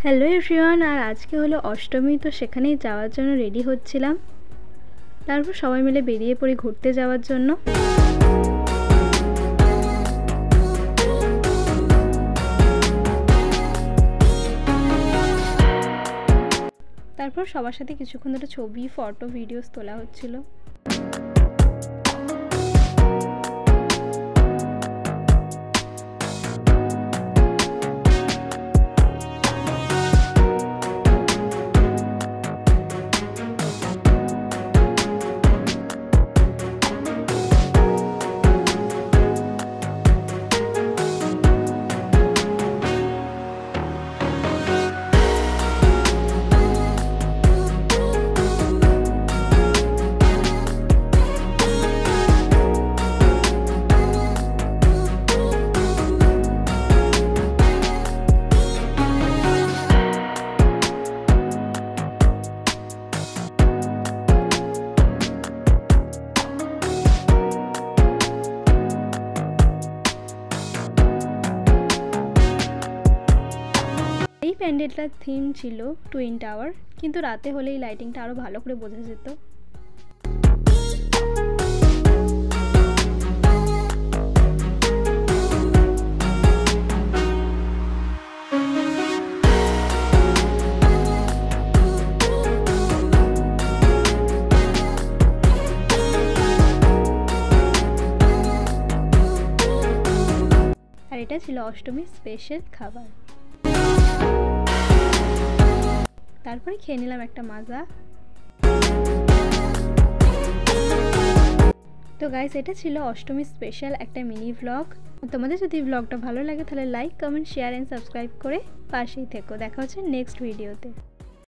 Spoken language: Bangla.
হ্যালো এভরিওয়ান, আর আজকে হলো অষ্টমী, তো সেখানেই যাওয়ার জন্য রেডি হচ্ছিলাম। তারপর সবাই মিলে বেরিয়ে পড়ি ঘুরতে যাওয়ার জন্য। তারপর সবার সাথে কিছুক্ষণ ধরে ছবি, ফটো, ভিডিওস তোলা হচ্ছিল। এই প্যান্ডেলটার থিম ছিল টুইন টাওয়ার, কিন্তু রাতে হলে এই লাইটিংটা আরও ভালো করে বোঝা যেত। আর এটা ছিল অষ্টমীর স্পেশাল খাবার। তারপরে খেয়ে নিলাম একটা মাজা। তো গাইস, এটা ছিল অষ্টমী স্পেশাল একটা মিনি ভ্লগ। তোমাদের যদি ভ্লগটা ভালো লাগে তাহলে like, comment, share and subscribe করে পাশেই থেকো। দেখা হচ্ছে নেক্সট ভিডিওতে।